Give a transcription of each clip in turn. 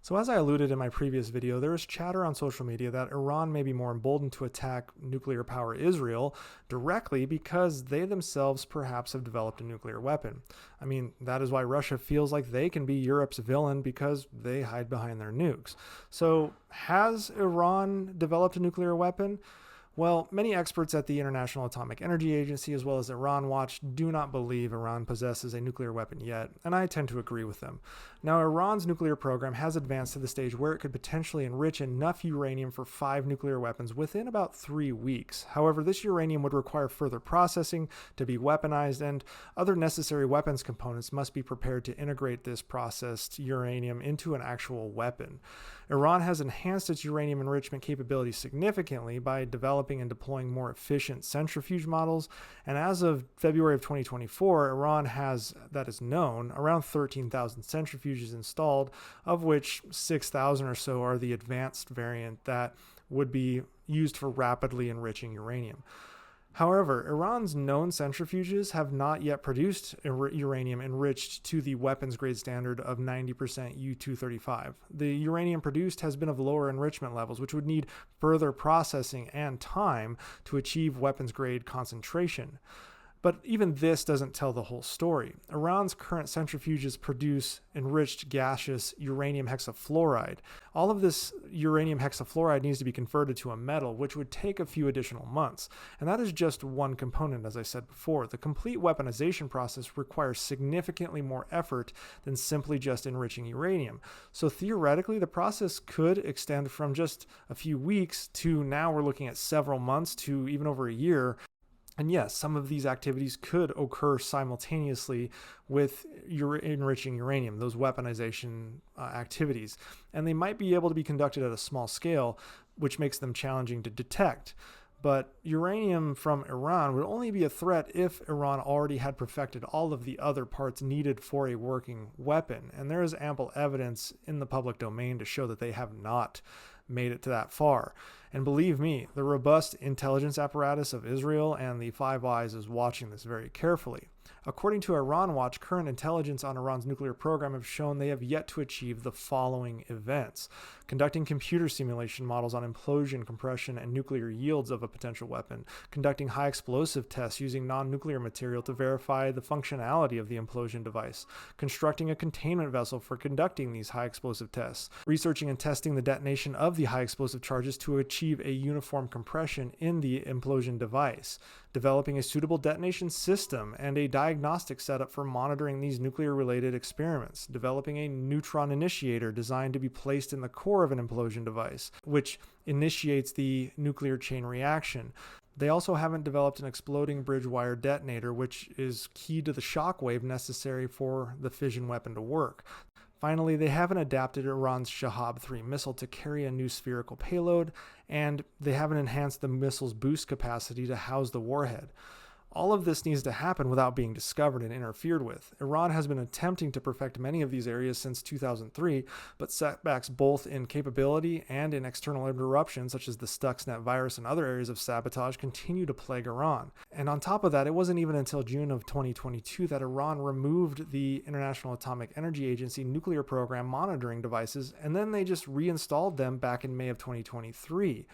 So as I alluded in my previous video, there is chatter on social media that Iran may be more emboldened to attack nuclear power Israel directly because they themselves perhaps have developed a nuclear weapon. I mean, that is why Russia feels like they can be Europe's villain because they hide behind their nukes. So has Iran developed a nuclear weapon? Well, many experts at the International Atomic Energy Agency, as well as Iran Watch, do not believe Iran possesses a nuclear weapon yet, and I tend to agree with them. Now, Iran's nuclear program has advanced to the stage where it could potentially enrich enough uranium for 5 nuclear weapons within about 3 weeks. However, this uranium would require further processing to be weaponized, and other necessary weapons components must be prepared to integrate this processed uranium into an actual weapon. Iran has enhanced its uranium enrichment capabilities significantly by developing and deploying more efficient centrifuge models, and as of February of 2024, Iran has, that is known, around 13,000 centrifuges installed, of which 6,000 or so are the advanced variant that would be used for rapidly enriching uranium. However, Iran's known centrifuges have not yet produced uranium enriched to the weapons grade standard of 90% U-235. The uranium produced has been of lower enrichment levels, which would need further processing and time to achieve weapons grade concentration. But even this doesn't tell the whole story. Iran's current centrifuges produce enriched gaseous uranium hexafluoride. All of this uranium hexafluoride needs to be converted to a metal, which would take a few additional months. And that is just one component, as I said before. The complete weaponization process requires significantly more effort than simply just enriching uranium. So theoretically, the process could extend from just a few weeks to now we're looking at several months to even over a year. And yes, some of these activities could occur simultaneously with enriching uranium, those weaponization activities. And they might be able to be conducted at a small scale, which makes them challenging to detect. But uranium from Iran would only be a threat if Iran already had perfected all of the other parts needed for a working weapon. And there is ample evidence in the public domain to show that they have not made it to that far. And believe me, the robust intelligence apparatus of Israel and the Five Eyes is watching this very carefully. According to Iran Watch, current intelligence on Iran's nuclear program have shown they have yet to achieve the following events: conducting computer simulation models on implosion, compression, and nuclear yields of a potential weapon, conducting high explosive tests using non-nuclear material to verify the functionality of the implosion device, constructing a containment vessel for conducting these high explosive tests, researching and testing the detonation of the high explosive charges to achieve a uniform compression in the implosion device, developing a suitable detonation system and a diagnostic setup for monitoring these nuclear-related experiments, developing a neutron initiator designed to be placed in the core of an implosion device, which initiates the nuclear chain reaction. They also haven't developed an exploding bridge wire detonator, which is key to the shock wave necessary for the fission weapon to work. Finally, they haven't adapted Iran's Shahab-3 missile to carry a new spherical payload, and they haven't enhanced the missile's boost capacity to house the warhead. All of this needs to happen without being discovered and interfered with. Iran has been attempting to perfect many of these areas since 2003, but setbacks both in capability and in external interruptions, such as the Stuxnet virus and other areas of sabotage, continue to plague Iran. And on top of that, it wasn't even until June of 2022 that Iran removed the International Atomic Energy Agency nuclear program monitoring devices, and then they just reinstalled them back in May of 2023.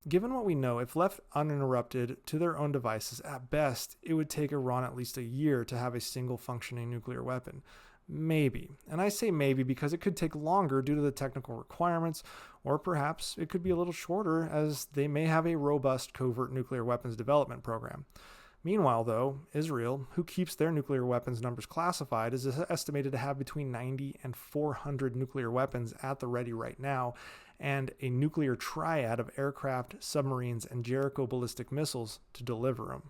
Given what we know, if left uninterrupted to their own devices, at best, it would take Iran at least a year to have a single functioning nuclear weapon. Maybe. And I say maybe because it could take longer due to the technical requirements, or perhaps it could be a little shorter as they may have a robust covert nuclear weapons development program. Meanwhile, though, Israel, who keeps their nuclear weapons numbers classified, is estimated to have between 90 and 400 nuclear weapons at the ready right now, and a nuclear triad of aircraft, submarines, and Jericho ballistic missiles to deliver them.